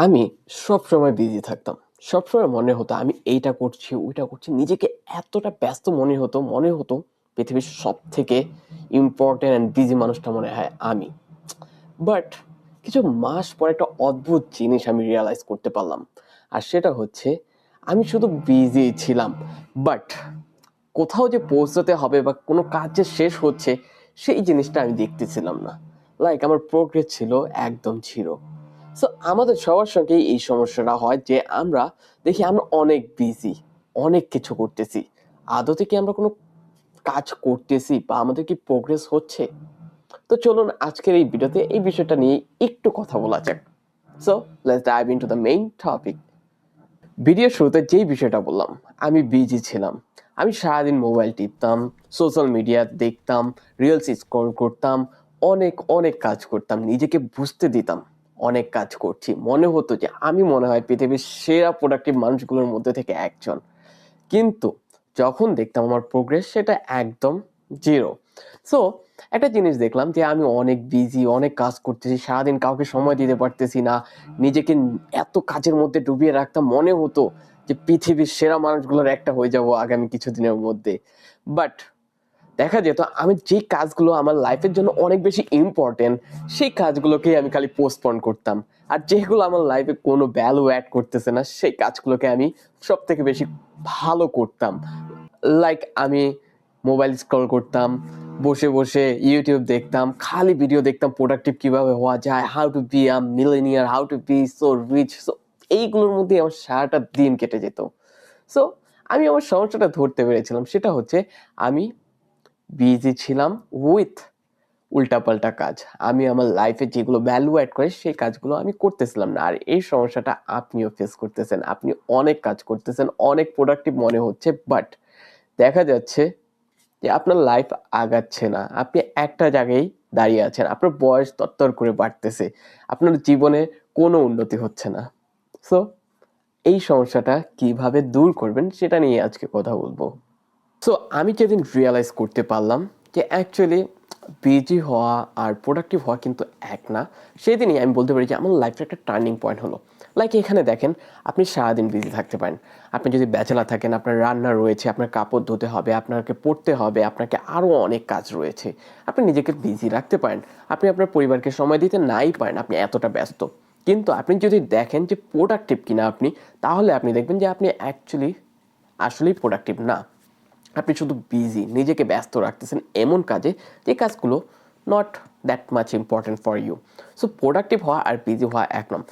আমি সবসময় বিজি থাকতাম। সবসময় মনে হতো আমি এইটা করছি, ওইটা করছি। নিজেকে এতটা ব্যস্ত মনে হতো পৃথিবীর সবথেকে ইম্পোর্টেন্ট অ্যান্ড বিজি মানুষটা মনে হয় আমি। বাট কিছু মাস পরে একটা অদ্ভুত জিনিস আমি রিয়ালাইজ করতে পারলাম। আর সেটা হচ্ছে আমি শুধু বিজি ছিলাম। বাট কোথাও যে পৌঁছাতে হবে বা কোনো কাজ যে শেষ হচ্ছে সেই জিনিসটা আমি দেখতেছিলাম না। লাইক আমার প্রোগ্রেস ছিল একদম জিরো। সো আমাদের সবার সঙ্গেই এই সমস্যাটা হয় যে আমরা দেখি আমরা অনেক বিজি, অনেক কিছু করতেছি। আদতে কি আমরা কোনো কাজ করতেছি বা আমাদের কি প্রোগ্রেস হচ্ছে? তো চলুন আজকের এই ভিডিওতে এই বিষয়টা নিয়ে একটু কথা বলা যাক। So let's dive into the main topic. ভিডিওর শুরুতে যেই বিষয়টা বললাম, আমি বিজি ছিলাম। আমি সারাদিন মোবাইল টিপতাম, সোশ্যাল মিডিয়া দেখতাম, রিলস স্ক্রল করতাম, অনেক অনেক কাজ করতাম, নিজেকে বুঝতে দিতাম অনেক কাজ করছি। মনে হতো যে আমি মনে হয় পৃথিবীর সেরা প্রোডাক্টিভ মানুষগুলোর মধ্যে থেকে একজন। কিন্তু যখন দেখতাম আমার প্রোগ্রেস সেটা একদম জিরো। সো একটা জিনিস দেখলাম যে আমি অনেক বিজি, অনেক কাজ করতেছি, সারাদিন কাউকে সময় দিতে পারতেছি না, নিজেকে এত কাজের মধ্যে ডুবিয়ে রাখতাম, মনে হতো যে পৃথিবীর সেরা মানুষগুলোর একটা হয়ে যাব আগামী কিছুদিনের মধ্যে। বাট দেখা যেত আমি যেই কাজগুলো আমার লাইফের জন্য অনেক বেশি ইম্পর্টেন্ট সেই কাজগুলোকেই আমি খালি পোস্টপোন করতাম। আর যেগুলো আমার লাইফে কোনো ভ্যালু অ্যাড করতেছে না সেই কাজগুলোকে আমি সব থেকে বেশি ভালো করতাম। লাইক আমি মোবাইল স্ক্রল করতাম, বসে বসে ইউটিউব দেখতাম, খালি ভিডিও দেখতাম প্রোডাক্টিভ কিভাবে হওয়া যায়, how to be a millionaire, how to be so rich. So এইগুলোর মধ্যে আমার সারাটা দিন কেটে যেত। সো আমি আমার সমস্যাটা ধরতে পেরেছিলাম, সেটা হচ্ছে আমি বিজি ছিলাম উইথ উল্টাপাল্টা কাজ। আমি আমার লাইফে যেগুলো ভ্যালু অ্যাড করে সেই কাজগুলো আমি করতেছিলাম না। আর এই সমস্যাটা আপনিও ফেস করতেছেন। আপনি অনেক কাজ করতেছেন, অনেক প্রোডাক্টিভ মনে হচ্ছে, বাট দেখা যাচ্ছে যে আপনার লাইফ আগাচ্ছে না। আপনি একটা জায়গায় দাঁড়িয়ে আছেন। আপনার বয়স তরতর করে বাড়তেছে। আপনার জীবনে কোনো উন্নতি হচ্ছে না। সো এই সমস্যাটা কিভাবে দূর করবেন সেটা নিয়ে আজকে কথা বলবো। সো আমি যেদিন রিয়ালাইজ করতে পারলাম যে অ্যাকচুয়ালি বিজি হওয়া আর প্রোডাক্টিভ হওয়া কিন্তু এক না, সেদিনই আমি বলতে পারি যে আমার লাইফের একটা টার্নিং পয়েন্ট হলো। লাইক এখানে দেখেন, আপনি সারাদিন বিজি থাকতে পারেন। আপনি যদি ব্যাচেলার থাকেন, আপনার রান্না রয়েছে, আপনার কাপড় ধুতে হবে, আপনাকে পড়তে হবে, আপনাকে আরও অনেক কাজ রয়েছে। আপনি নিজেকে বিজি রাখতে পারেন। আপনি আপনার পরিবারকে সময় দিতে নাই পারেন, আপনি এতটা ব্যস্ত। কিন্তু আপনি যদি দেখেন যে প্রোডাক্টিভ কিনা আপনি, তাহলে আপনি দেখবেন যে আপনি অ্যাকচুয়ালি আসলেই প্রোডাক্টিভ না। আপনি শুধু বিজি, নিজেকে ব্যস্ত রাখতেছেন এমন কাজে যে কাজগুলো not that much important for you. So productive হওয়া আর বিজি হওয়া এক নয়।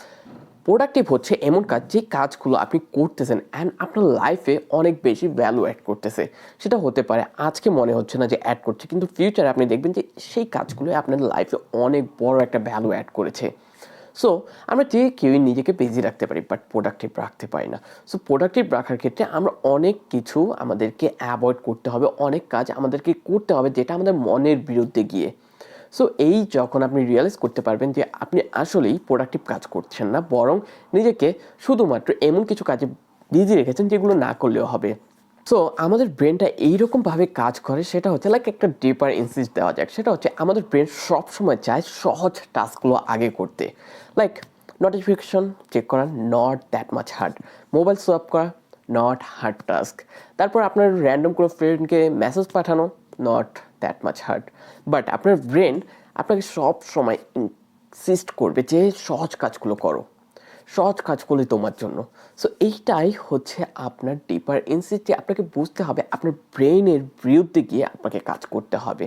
প্রোডাক্টিভ হচ্ছে এমন কাজ যে কাজগুলো আপনি করতেছেন অ্যান্ড আপনার লাইফে অনেক বেশি ভ্যালু অ্যাড করতেছে। সেটা হতে পারে আজকে মনে হচ্ছে না যে অ্যাড করছে, কিন্তু ফিউচারে আপনি দেখবেন যে সেই কাজগুলো আপনার লাইফে অনেক বড় একটা ভ্যালু অ্যাড করেছে। সো আমরা যে কেউই নিজেকে বিজি রাখতে পারি, বাট প্রোডাক্টিভ রাখতে পারি না। সো প্রোডাক্টিভ রাখার ক্ষেত্রে আমরা অনেক কিছু আমাদেরকে অ্যাভয়েড করতে হবে, অনেক কাজ আমাদেরকে করতে হবে যেটা আমাদের মনের বিরুদ্ধে গিয়ে। সো এই যখন আপনি রিয়েলাইজ করতে পারবেন যে আপনি আসলেই প্রোডাক্টিভ কাজ করছেন না, বরং নিজেকে শুধুমাত্র এমন কিছু কাজে বিজি রেখেছেন যেগুলো না করলেও হবে। সো আমাদের ব্রেনটা এইরকমভাবে কাজ করে, সেটা হচ্ছে লাইক একটা ডিপার ইনসিস্ট দেওয়া যাক। সেটা হচ্ছে আমাদের ব্রেন সবসময় চায় সহজ টাস্কগুলো আগে করতে। লাইক নোটিফিকেশন চেক করা, not that much hard. Mobile swap করা, নট হার্ড টাস্ক। তারপর আপনার র্যান্ডম কোনো ফ্রেন্ডকে মেসেজ পাঠানো, not that much hard. But আপনার ব্রেন আপনাকে সব সময় ইনসিস্ট করবে যে সহজ কাজগুলো করো, সহজ কাজ করলে তোমার জন্য। সো এইটাই হচ্ছে আপনার ডিপার ইনসিস্ট, যে আপনাকে বুঝতে হবে আপনার ব্রেইনের বিরুদ্ধে গিয়ে আপনাকে কাজ করতে হবে।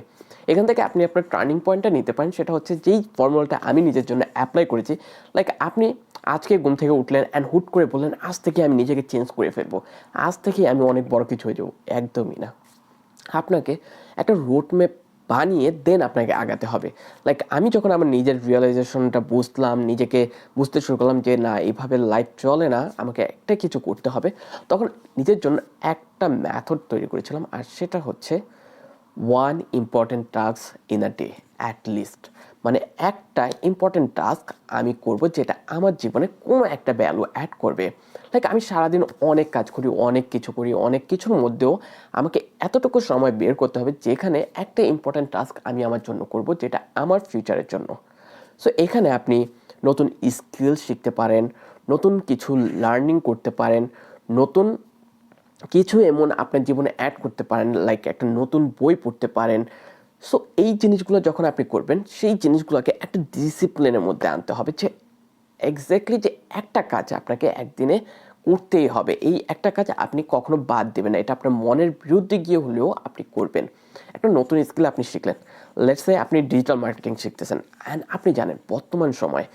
এখান থেকে আপনি আপনার টার্নিং পয়েন্টটা নিতে পারেন। সেটা হচ্ছে যেই ফর্মুলাটা আমি নিজের জন্য অ্যাপ্লাই করেছি। লাইক আপনি আজকে ঘুম থেকে উঠলেন অ্যান্ড হুট করে বললেন আজ থেকে আমি নিজেকে চেঞ্জ করে ফেলবো, আজ থেকে আমি অনেক বড় কিছু হয়ে যাবো। একদমই না। আপনাকে একটা রোড ম্যাপ বানিয়ে দেন আপনাকে আগাতে হবে। লাইক আমি যখন আমার নিজের রিয়েলাইজেশনটা বুঝলাম, নিজেকে বুঝতে শুরু করলাম যে না এইভাবে লাইফ চলে না, আমাকে একটা কিছু করতে হবে, তখন নিজের জন্য একটা মেথড তৈরি করেছিলাম। আর সেটা হচ্ছে one important task in a day at least. মানে একটা ইম্পর্টেন্ট টাস্ক আমি করব যেটা আমার জীবনে কোনো একটা ভ্যালু অ্যাড করবে। লাইক আমি সারাদিন অনেক কাজ করি, অনেক কিছু করি, অনেক কিছুর মধ্যেও আমাকে এতটুকু সময় বের করতে হবে যেখানে একটা ইম্পর্টেন্ট টাস্ক আমি আমার জন্য করব যেটা আমার ফিউচারের জন্য। সো এখানে আপনি নতুন স্কিল শিখতে পারেন, নতুন কিছু লার্নিং করতে পারেন, নতুন কিছু এমন আপনার জীবনে অ্যাড করতে পারেন, লাইক একটা নতুন বই পড়তে পারেন। সো এই জিনিসগুলো যখন আপনি করবেন, সেই জিনিসগুলোকে একটা ডিসিপ্লিনের মধ্যে আনতে হবে, যে এক্স্যাক্টলি যে একটা কাজ আপনাকে একদিনে করতেই হবে, এই একটা কাজ আপনি কখনো বাদ দেবেন না, এটা আপনার মনের বিরুদ্ধে গিয়ে হলেও আপনি করবেন। একটা নতুন স্কিল আপনি শিখলেন, লেটস সে আপনি ডিজিটাল মার্কেটিং শিখতেছেন, অ্যান্ড আপনি জানেন বর্তমান সময়ে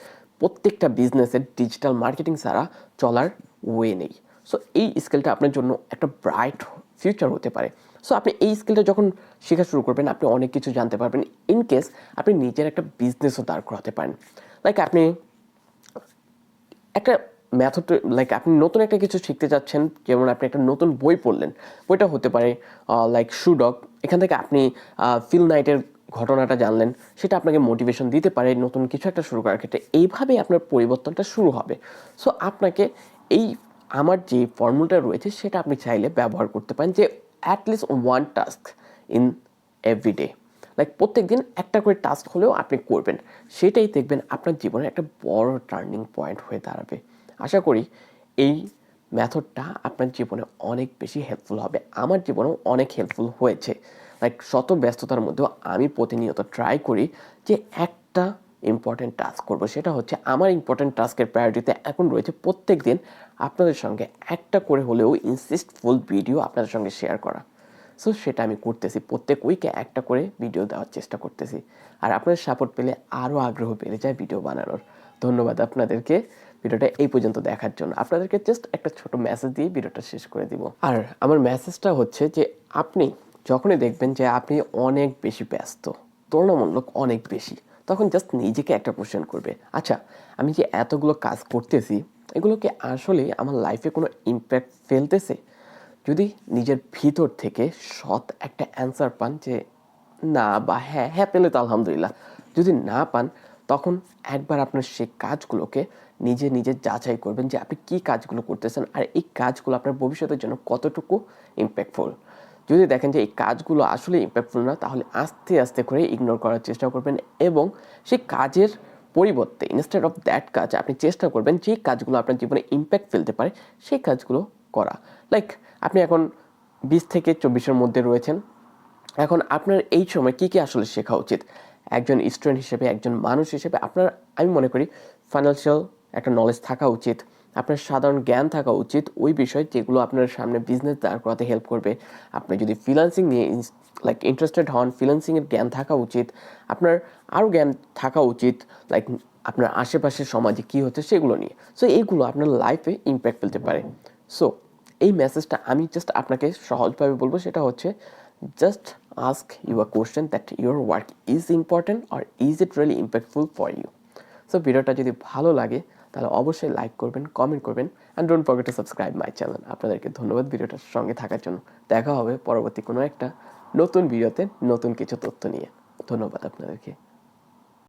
প্রত্যেকটা বিজনেসের ডিজিটাল মার্কেটিং ছাড়া চলার ওয়ে নেই। সো এই স্কিলটা আপনার জন্য একটা ব্রাইট ফিউচার হতে পারে। সো আপনি এই স্কিলটা যখন শেখা শুরু করবেন, আপনি অনেক কিছু জানতে পারবেন। ইন কেস আপনি নিজের একটা বিজনেসও দাঁড় করাতে পারেন, লাইক আপনি একটা মেথড, লাইক আপনি নতুন একটা কিছু শিখতে চাচ্ছেন, যেমন আপনি একটা নতুন বই পড়লেন, বইটা হতে পারে লাইক শুডক, এখান থেকে আপনি ফিল নাইটের ঘটনাটা জানলেন, সেটা আপনাকে মোটিভেশন দিতে পারে নতুন কিছু একটা শুরু করার ক্ষেত্রে। এইভাবেই আপনার পরিবর্তনটা শুরু হবে। সো আপনাকে এই আমার যে ফর্মুলাটা রয়েছে সেটা আপনি চাইলে ব্যবহার করতে পারেন, যে at least one task in everyday, like প্রত্যেক দিন একটা করে টাস্ক হলেও আপনি করবেন, সেটাই দেখবেন আপনার জীবনের একটা বড় টার্নিং পয়েন্ট হয়ে দাঁড়াবে। আশা করি এই মেথডটা আপনার জীবনে অনেক বেশি হেল্পফুল হবে। আমার জীবনেও অনেক হেল্পফুল হয়েছে। লাইক শত ব্যস্ততার মধ্যেও আমি প্রতিনিয়ত ট্রাই করি যে একটা ইম্পর্টেন্ট টাস্ক করব, সেটা হচ্ছে আমার ইম্পর্টেন্ট টাস্কের প্রায়োরিটিতে এখন রয়েছে প্রত্যেক দিন আপনাদের সঙ্গে একটা করে হলেও ইনসিস্টফুল ভিডিও আপনাদের সঙ্গে শেয়ার করা। সো সেটা আমি করতেছি, প্রত্যেক উইকে একটা করে ভিডিও দেওয়ার চেষ্টা করতেছি, আর আপনাদের সাপোর্ট পেলে আরও আগ্রহ বেড়ে যায় ভিডিও বানানোর। ধন্যবাদ আপনাদেরকে ভিডিওটা এই পর্যন্ত দেখার জন্য। আপনাদেরকে জাস্ট একটা ছোট মেসেজ দিয়ে ভিডিওটা শেষ করে দিব। আর আমার মেসেজটা হচ্ছে যে আপনি যখনই দেখবেন যে আপনি অনেক বেশি ব্যস্ত, তুলনামূলক অনেক বেশি, তখন জাস্ট নিজেকে একটা কোশ্চেন করবে, আচ্ছা আমি যে এতগুলো কাজ করতেছি, এগুলোকে আসলে আমার লাইফে কোনো ইম্প্যাক্ট ফেলতেছে? যদি নিজের ভিতর থেকে সৎ একটা অ্যান্সার পান যে না বা হ্যাঁ, হ্যাঁ পেলে তো আলহামদুলিল্লাহ। যদি না পান, তখন একবার আপনার সেই কাজগুলোকে নিজে নিজে যাচাই করবেন যে আপনি কী কাজগুলো করতেছেন, আর এই কাজগুলো আপনার ভবিষ্যতের জন্য কতটুকু ইম্প্যাক্টফুল। যদি দেখেন যে এই কাজগুলো আসলে ইম্প্যাক্টফুল না, তাহলে আস্তে আস্তে করে ইগনোর করার চেষ্টা করবেন, এবং সেই কাজের পরিবর্তে ইনস্টেড অফ দ্যাট কাজ আপনি চেষ্টা করবেন যে কাজগুলো আপনার জীবনে ইম্প্যাক্ট ফেলতে পারে সেই কাজগুলো করা। লাইক আপনি এখন 20 থেকে 24-এর মধ্যে রয়েছেন, এখন আপনার এই সময় কী কী আসলে শেখা উচিত? একজন স্টুডেন্ট হিসেবে, একজন মানুষ হিসেবে আপনার, আমি মনে করি ফাইন্যান্সিয়াল একটা নলেজ থাকা উচিত, আপনার সাধারণ জ্ঞান থাকা উচিত ওই বিষয় যেগুলো আপনার সামনে বিজনেস দাঁড় করাতে হেল্প করবে। আপনি যদি ফ্রিল্যান্সিং নিয়ে লাইক ইন্টারেস্টেড হন, ফ্রিল্যান্সিংয়ের জ্ঞান থাকা উচিত, আপনার আরও জ্ঞান থাকা উচিত লাইক আপনার আশেপাশের সমাজে কী হচ্ছে সেগুলো নিয়ে। সো এইগুলো আপনার লাইফে ইম্প্যাক্ট ফেলতে পারে। সো এই মেসেজটা আমি জাস্ট আপনাকে সহজভাবে বলবো, সেটা হচ্ছে just ask you a question that your work is important or is it really impactful for you. So ভিডিওটা যদি ভালো লাগে তাহলে অবশ্যই লাইক করবেন, কমেন্ট করবেন, and don't forget to subscribe my channel. আপনাদেরকে ধন্যবাদ ভিডিওটার সঙ্গে থাকার জন্য। দেখা হবে পরবর্তী কোনো একটা নতুন ভিডিওতে নতুন কিছু তথ্য নিয়ে। ধন্যবাদ আপনাদেরকে।